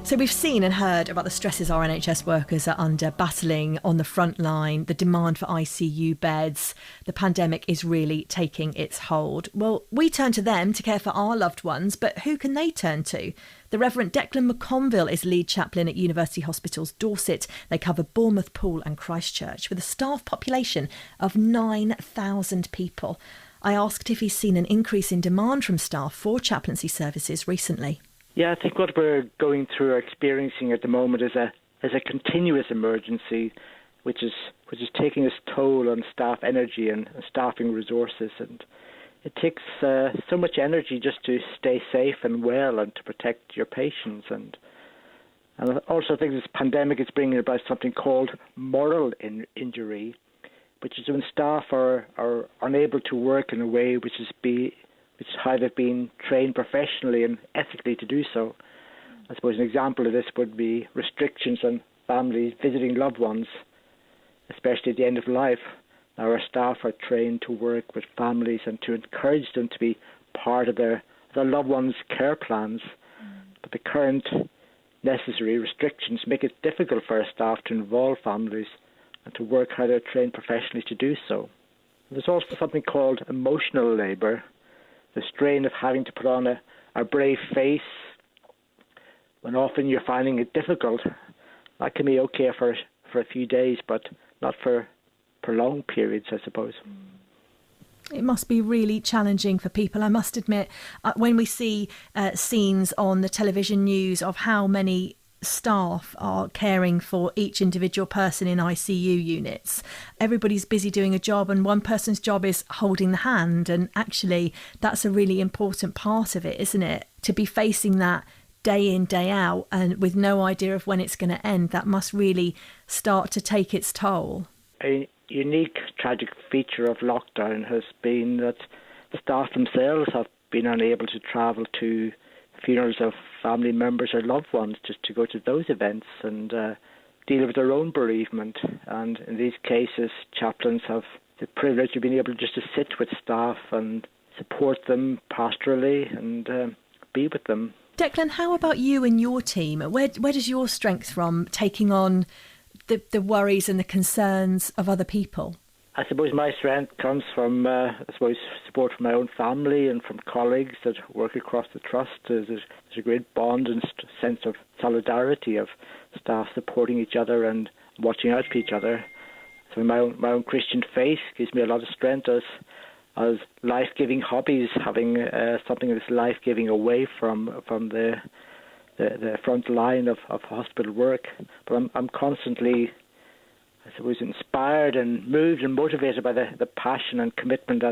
So we've seen and heard about the stresses our NHS workers are under, battling on the front line, the demand for ICU beds. The pandemic is really taking its hold. Well, we turn to them to care for our loved ones, but who can they turn to? The Revd Declan McConville is lead chaplain at University Hospitals Dorset. They cover Bournemouth, Poole and Christchurch with a staff population of 9,000 people. I asked if he's seen an increase in demand from staff for chaplaincy services recently. Yeah, I think what we're going through or experiencing at the moment is a continuous emergency, which is taking its toll on staff energy and staffing resources, and it takes so much energy just to stay safe and well and to protect your patients, and I also think this pandemic is bringing about something called moral injury, which is when staff are unable to work in a way which is how they've been trained professionally and ethically to do so. I suppose an example of this would be restrictions on families visiting loved ones, especially at the end of life. Now our staff are trained to work with families and to encourage them to be part of their loved ones' care plans. But the current necessary restrictions make it difficult for our staff to involve families and to work how they're trained professionally to do so. There's also something called emotional labour, the strain of having to put on a brave face when often you're finding it difficult. That can be okay for a few days, but not for prolonged periods, I suppose. It must be really challenging for people. I must admit, when we see scenes on the television news of how many staff are caring for each individual person in ICU units, everybody's busy doing a job and one person's job is holding the hand, and actually that's a really important part of it, isn't it? To be facing that day in, day out and with no idea of when it's going to end, that must really start to take its toll. A unique tragic feature of lockdown has been that the staff themselves have been unable to travel to funerals of family members or loved ones, just to go to those events and deal with their own bereavement. And in these cases, chaplains have the privilege of being able just to sit with staff and support them pastorally and be with them. Declan, how about you and your team? Where does your strength from taking on the worries and the concerns of other people? I suppose my strength comes from, support from my own family and from colleagues that work across the trust. There's a great bond and sense of solidarity of staff supporting each other and watching out for each other. So my own Christian faith gives me a lot of strength as life-giving hobbies, having something that's life-giving away from the front line of hospital work. But I'm constantly, I suppose, inspired and moved and motivated by the passion and commitment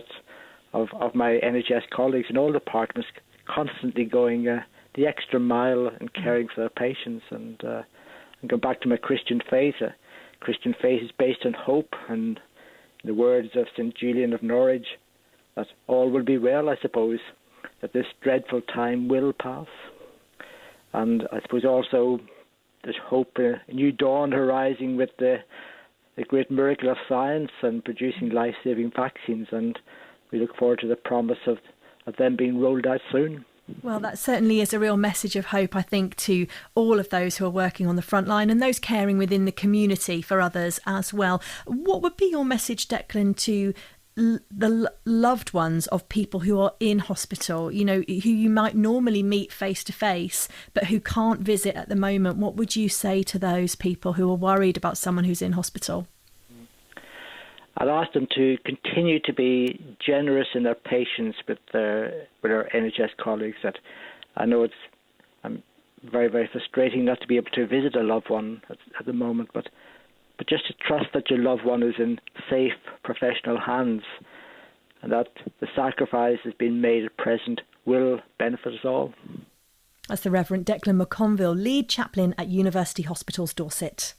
of my NHS colleagues in all departments, constantly going the extra mile and caring for their patients. And go back to my Christian faith. Christian faith is based on hope, and in the words of St. Julian of Norwich, that all will be well, I suppose, that this dreadful time will pass. And I suppose also there's hope, a new dawn arising with the great miracle of science and producing life-saving vaccines, and we look forward to the promise of them being rolled out soon. Well, that certainly is a real message of hope, I think, to all of those who are working on the front line and those caring within the community for others as well. What would be your message, Declan, to the loved ones of people who are in hospital, who you might normally meet face to face, but who can't visit at the moment? What would you say to those people who are worried about someone who's in hospital? I'd ask them to continue to be generous in their patience with our NHS colleagues. That I know it's very, very frustrating not to be able to visit a loved one at the moment, but just to trust that your loved one is in safe professional hands and that the sacrifice has been made at present will benefit us all. That's the Revd Declan McConville, lead chaplain at University Hospitals Dorset.